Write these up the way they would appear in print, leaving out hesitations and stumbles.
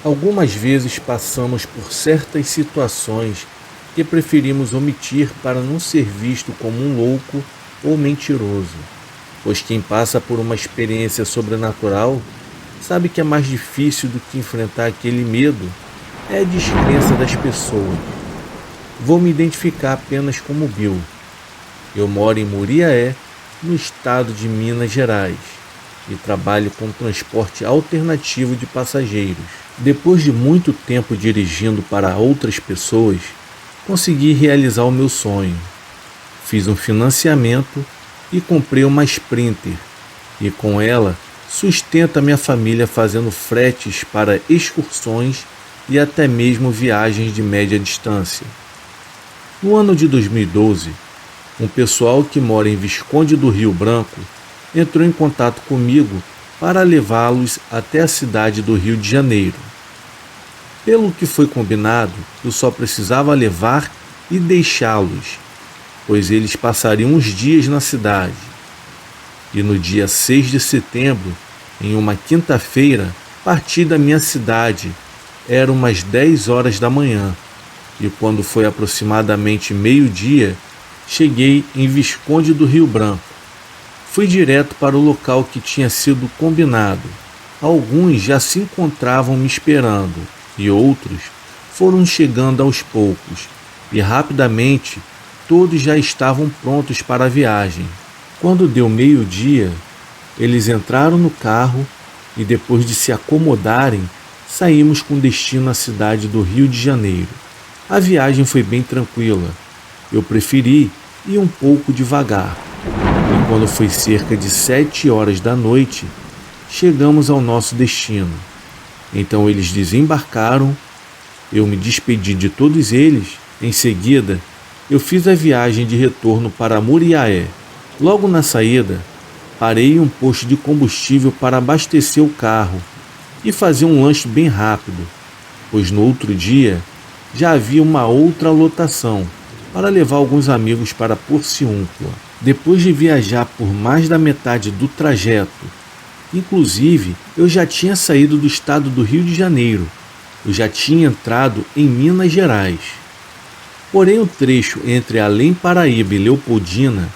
Algumas vezes passamos por certas situações que preferimos omitir para não ser visto como um louco ou mentiroso, pois quem passa por uma experiência sobrenatural sabe que é mais difícil do que enfrentar aquele medo é a descrença das pessoas. Vou me identificar apenas como Bill. Eu moro em Muriaé, no estado de Minas Gerais, e trabalho com transporte alternativo de passageiros. Depois de muito tempo dirigindo para outras pessoas, consegui realizar o meu sonho. Fiz um financiamento e comprei uma Sprinter, e com ela sustento a minha família fazendo fretes para excursões e até mesmo viagens de média distância. No ano de 2012, um pessoal que mora em Visconde do Rio Branco entrou em contato comigo para levá-los até a cidade do Rio de Janeiro. Pelo que foi combinado, eu só precisava levar e deixá-los, pois eles passariam uns dias na cidade. E no dia 6 de setembro, em uma quinta-feira, parti da minha cidade. Eram umas 10 horas da manhã, e quando foi aproximadamente meio-dia, cheguei em Visconde do Rio Branco. Fui direto para o local que tinha sido combinado. Alguns já se encontravam me esperando, e outros foram chegando aos poucos, e rapidamente todos já estavam prontos para a viagem. Quando deu meio-dia, eles entraram no carro e, depois de se acomodarem, saímos com destino à cidade do Rio de Janeiro. A viagem foi bem tranquila. Eu preferi ir um pouco devagar. E quando foi cerca de 7 horas da noite, chegamos ao nosso destino. Então eles desembarcaram, eu me despedi de todos eles. Em seguida, eu fiz a viagem de retorno para Muriaé. Logo na saída, parei em um posto de combustível para abastecer o carro e fazer um lanche bem rápido, pois no outro dia já havia uma outra lotação para levar alguns amigos para Porciúncula. Depois de viajar por mais da metade do trajeto, inclusive eu já tinha saído do estado do Rio de Janeiro, eu já tinha entrado em Minas Gerais. Porém, o trecho entre Além Paraíba e Leopoldina,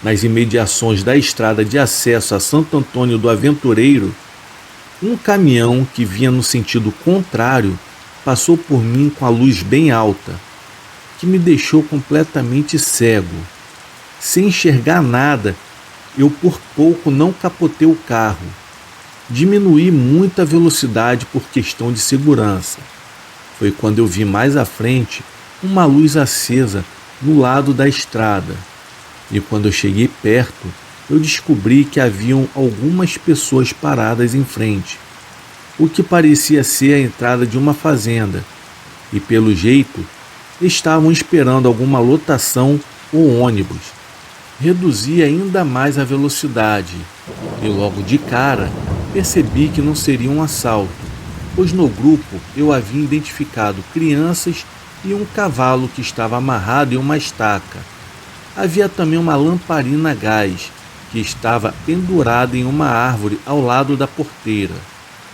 nas imediações da estrada de acesso a Santo Antônio do Aventureiro, um caminhão que vinha no sentido contrário passou por mim com a luz bem alta, que me deixou completamente cego. Sem enxergar nada, eu por pouco não capotei o carro. Diminuí muito a velocidade por questão de segurança. Foi quando eu vi mais à frente uma luz acesa no lado da estrada. E quando eu cheguei perto, eu descobri que haviam algumas pessoas paradas em frente, o que parecia ser a entrada de uma fazenda, e pelo jeito estavam esperando alguma lotação ou ônibus. Reduzi ainda mais a velocidade e logo de cara percebi que não seria um assalto, pois no grupo eu havia identificado crianças e um cavalo que estava amarrado em uma estaca. Havia também uma lamparina a gás que estava pendurada em uma árvore ao lado da porteira.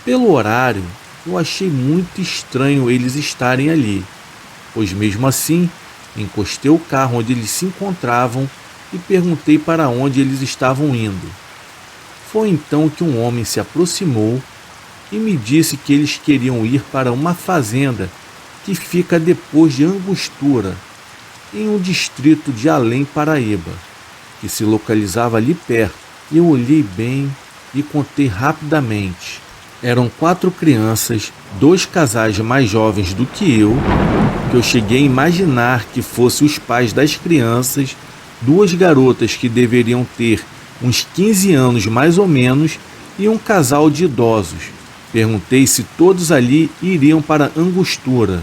Pelo horário, eu achei muito estranho eles estarem ali, pois mesmo assim, encostei o carro onde eles se encontravam e perguntei para onde eles estavam indo. Foi então que um homem se aproximou e me disse que eles queriam ir para uma fazenda que fica depois de Angostura, em um distrito de Além Paraíba, que se localizava ali perto. Eu olhei bem e contei rapidamente. Eram 4 crianças, 2 casais mais jovens do que eu cheguei a imaginar que fossem os pais das crianças, 2 garotas que deveriam ter uns 15 anos mais ou menos e um casal de idosos. Perguntei se todos ali iriam para Angostura.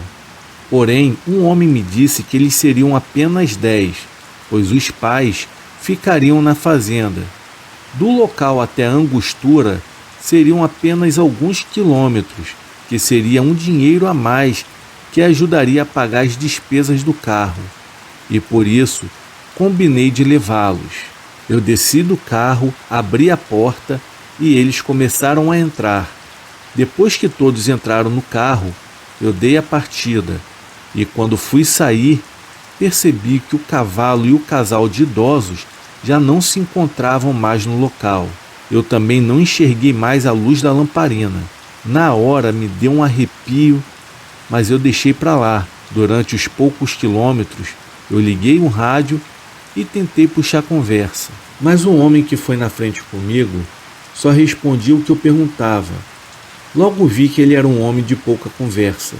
Porém, um homem me disse que eles seriam apenas 10, pois os pais ficariam na fazenda. Do local até Angostura seriam apenas alguns quilômetros, que seria um dinheiro a mais que ajudaria a pagar as despesas do carro. E por isso, combinei de levá-los. Eu desci do carro, abri a porta e eles começaram a entrar. Depois que todos entraram no carro, eu dei a partida, e quando fui sair, percebi que o cavalo e o casal de idosos já não se encontravam mais no local. Eu também não enxerguei mais a luz da lamparina. Na hora me deu um arrepio, mas eu deixei para lá. Durante os poucos quilômetros, eu liguei um rádio e tentei puxar conversa. Mas o homem que foi na frente comigo só respondia o que eu perguntava. Logo vi que ele era um homem de pouca conversa,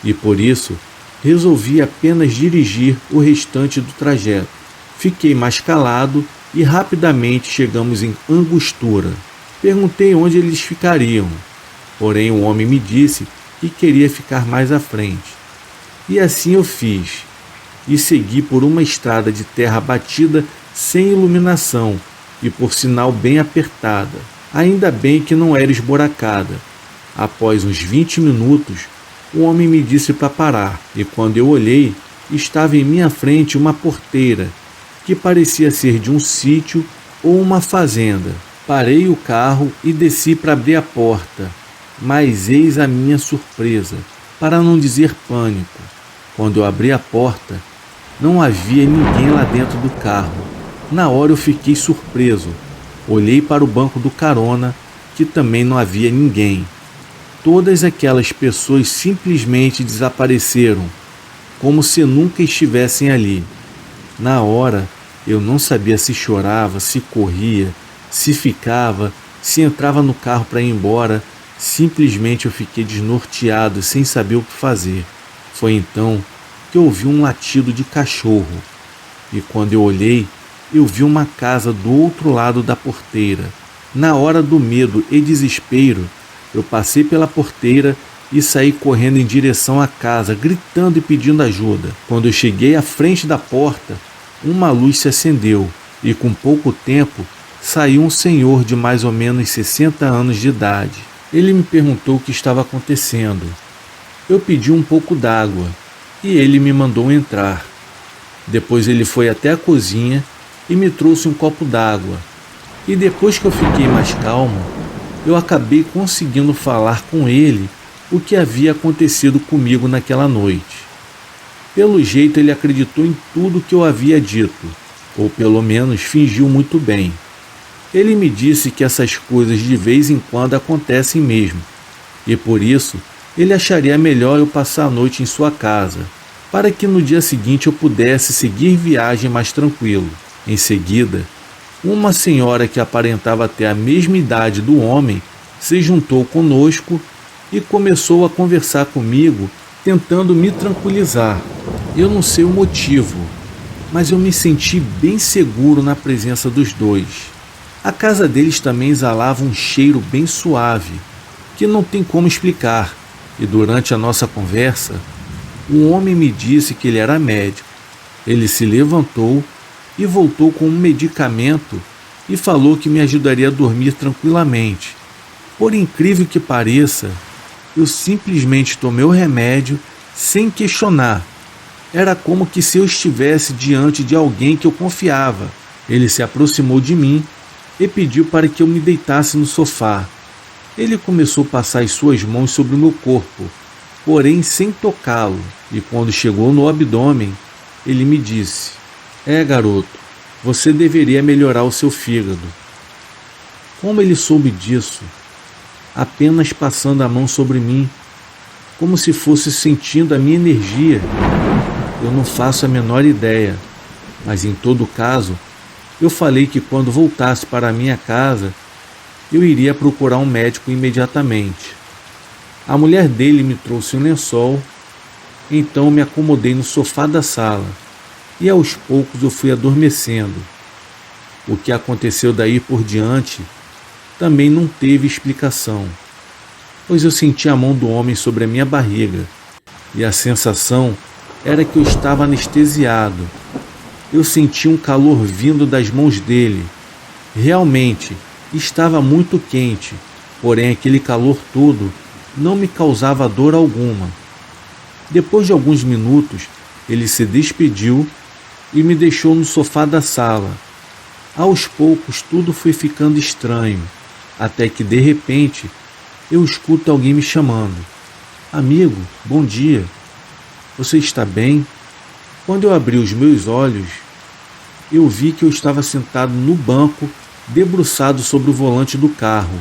e por isso resolvi apenas dirigir o restante do trajeto. Fiquei mais calado e rapidamente chegamos em Angostura. Perguntei onde eles ficariam, porém o homem me disse que queria ficar mais à frente. E assim eu fiz, e segui por uma estrada de terra batida sem iluminação e por sinal bem apertada. Ainda bem que não era esburacada. Após uns 20 minutos, o homem me disse para parar, e quando eu olhei, estava em minha frente uma porteira, que parecia ser de um sítio ou uma fazenda. Parei o carro e desci para abrir a porta, mas eis a minha surpresa, para não dizer pânico. Quando eu abri a porta, não havia ninguém lá dentro do carro. Na hora eu fiquei surpreso. Olhei para o banco do carona, que também não havia ninguém. Todas aquelas pessoas simplesmente desapareceram, como se nunca estivessem ali. Na hora, eu não sabia se chorava, se corria, se ficava, se entrava no carro para ir embora. Simplesmente eu fiquei desnorteado, sem saber o que fazer. Foi então que eu ouvi um latido de cachorro, e quando eu olhei, eu vi uma casa do outro lado da porteira. Na hora do medo e desespero, eu passei pela porteira e saí correndo em direção à casa, gritando e pedindo ajuda. Quando eu cheguei à frente da porta, uma luz se acendeu e com pouco tempo saiu um senhor de mais ou menos 60 anos de idade. Ele me perguntou o que estava acontecendo. Eu pedi um pouco d'água e ele me mandou entrar. Depois ele foi até a cozinha e me trouxe um copo d'água. E depois que eu fiquei mais calmo, eu acabei conseguindo falar com ele o que havia acontecido comigo naquela noite. Pelo jeito ele acreditou em tudo que eu havia dito, ou pelo menos fingiu muito bem. Ele me disse que essas coisas de vez em quando acontecem mesmo, e por isso ele acharia melhor eu passar a noite em sua casa, para que no dia seguinte eu pudesse seguir viagem mais tranquilo. Em seguida, uma senhora que aparentava ter a mesma idade do homem se juntou conosco e começou a conversar comigo, tentando me tranquilizar. Eu não sei o motivo, mas eu me senti bem seguro na presença dos dois. A casa deles também exalava um cheiro bem suave, que não tem como explicar, e durante a nossa conversa, o homem me disse que ele era médico. Ele se levantou e voltou com um medicamento e falou que me ajudaria a dormir tranquilamente. Por incrível que pareça, eu simplesmente tomei o remédio sem questionar. Era como que se eu estivesse diante de alguém que eu confiava. Ele se aproximou de mim e pediu para que eu me deitasse no sofá. Ele começou a passar as suas mãos sobre o meu corpo, porém sem tocá-lo, e quando chegou no abdômen, ele me disse: garoto, você deveria melhorar o seu fígado." Como ele soube disso? Apenas passando a mão sobre mim, como se fosse sentindo a minha energia. Eu não faço a menor ideia, mas em todo caso, eu falei que quando voltasse para a minha casa, eu iria procurar um médico imediatamente. A mulher dele me trouxe um lençol, então me acomodei no sofá da sala, e aos poucos eu fui adormecendo. O que aconteceu daí por diante também não teve explicação, pois eu senti a mão do homem sobre a minha barriga, e a sensação era que eu estava anestesiado. Eu senti um calor vindo das mãos dele. Realmente, estava muito quente, porém aquele calor todo não me causava dor alguma. Depois de alguns minutos, ele se despediu e me deixou no sofá da sala. Aos poucos tudo foi ficando estranho, até que de repente eu escuto alguém me chamando. Amigo, bom dia. Você está bem? Quando eu abri os meus olhos, eu vi que eu estava sentado no banco, debruçado sobre o volante do carro.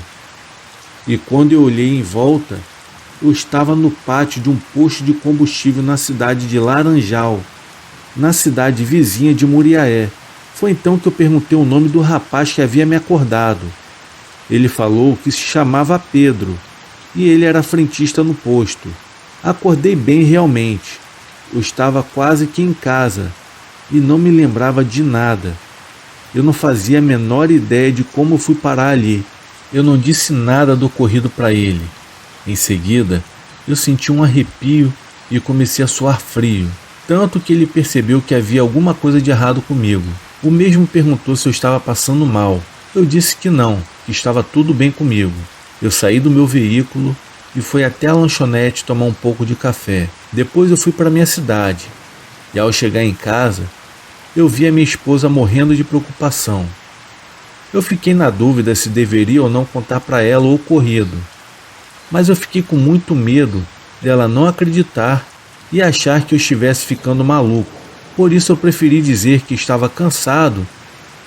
E quando eu olhei em volta, eu estava no pátio de um posto de combustível na cidade de Laranjal, na cidade vizinha de Muriaé. Foi então que eu perguntei o nome do rapaz que havia me acordado. Ele falou que se chamava Pedro e ele era frentista no posto. Acordei bem realmente. Eu estava quase que em casa e não me lembrava de nada. Eu não fazia a menor ideia de como fui parar ali. Eu não disse nada do ocorrido para ele. Em seguida, eu senti um arrepio e comecei a suar frio, tanto que ele percebeu que havia alguma coisa de errado comigo. O mesmo perguntou se eu estava passando mal. Eu disse que não, que estava tudo bem comigo. Eu saí do meu veículo e fui até a lanchonete tomar um pouco de café. Depois eu fui para minha cidade. E ao chegar em casa, eu vi a minha esposa morrendo de preocupação. Eu fiquei na dúvida se deveria ou não contar para ela o ocorrido. Mas eu fiquei com muito medo dela não acreditar e achar que eu estivesse ficando maluco. Por isso eu preferi dizer que estava cansado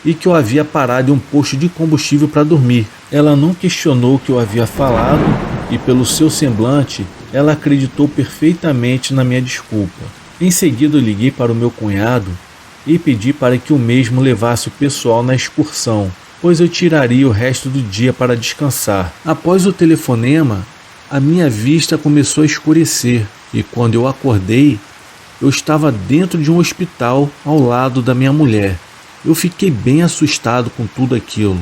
e que eu havia parado em um posto de combustível para dormir. Ela não questionou o que eu havia falado e pelo seu semblante, ela acreditou perfeitamente na minha desculpa. Em seguida eu liguei para o meu cunhado e pedi para que o mesmo levasse o pessoal na excursão, pois eu tiraria o resto do dia para descansar. Após o telefonema, a minha vista começou a escurecer e quando eu acordei, eu estava dentro de um hospital ao lado da minha mulher. Eu fiquei bem assustado com tudo aquilo.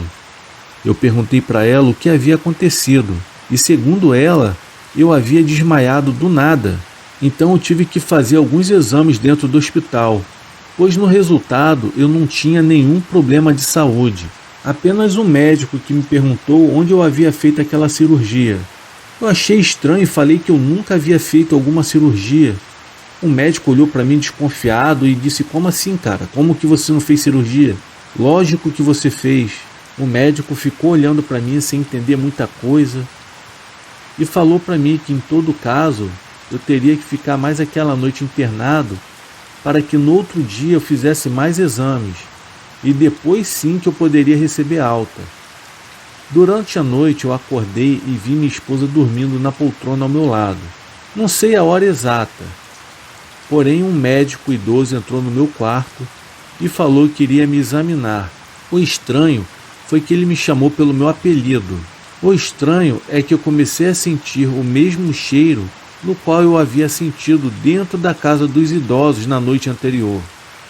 Eu perguntei para ela o que havia acontecido e, segundo ela, eu havia desmaiado do nada. Então eu tive que fazer alguns exames dentro do hospital, pois no resultado eu não tinha nenhum problema de saúde. Apenas um médico que me perguntou onde eu havia feito aquela cirurgia. Eu achei estranho e falei que eu nunca havia feito alguma cirurgia. O médico olhou para mim desconfiado e disse: como assim, cara? Como que você não fez cirurgia? Lógico que você fez. O médico ficou olhando para mim sem entender muita coisa e falou para mim que em todo caso eu teria que ficar mais aquela noite internado para que no outro dia eu fizesse mais exames e depois sim que eu poderia receber alta. Durante a noite eu acordei e vi minha esposa dormindo na poltrona ao meu lado. Não sei a hora exata, porém um médico idoso entrou no meu quarto e falou que iria me examinar. O estranho foi que ele me chamou pelo meu apelido. O estranho é que eu comecei a sentir o mesmo cheiro no qual eu havia sentido dentro da casa dos idosos na noite anterior.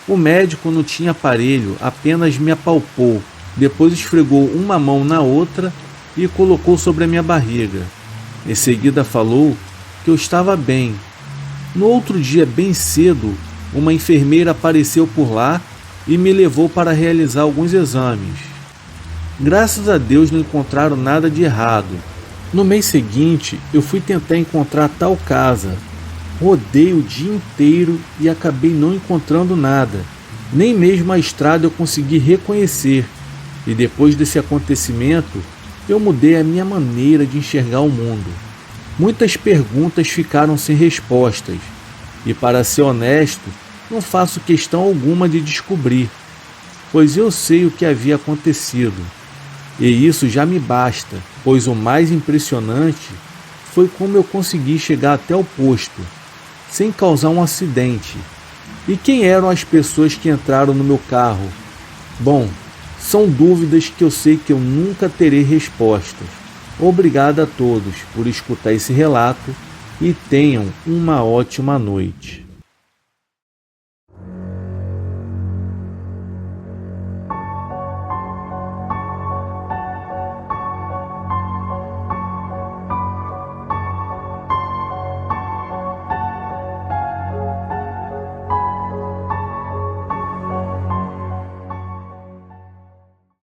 O médico não tinha aparelho, apenas me apalpou, depois esfregou uma mão na outra e colocou sobre a minha barriga. Em seguida falou que eu estava bem. No outro dia, bem cedo, uma enfermeira apareceu por lá e me levou para realizar alguns exames. Graças a Deus não encontraram nada de errado. No mês seguinte, eu fui tentar encontrar tal casa. Rodei o dia inteiro e acabei não encontrando nada. Nem mesmo a estrada eu consegui reconhecer. E depois desse acontecimento, eu mudei a minha maneira de enxergar o mundo. Muitas perguntas ficaram sem respostas. E para ser honesto, não faço questão alguma de descobrir, pois eu sei o que havia acontecido. E isso já me basta, pois o mais impressionante foi como eu consegui chegar até o posto, sem causar um acidente. E quem eram as pessoas que entraram no meu carro? Bom, são dúvidas que eu sei que eu nunca terei respostas. Obrigado a todos por escutar esse relato e tenham uma ótima noite.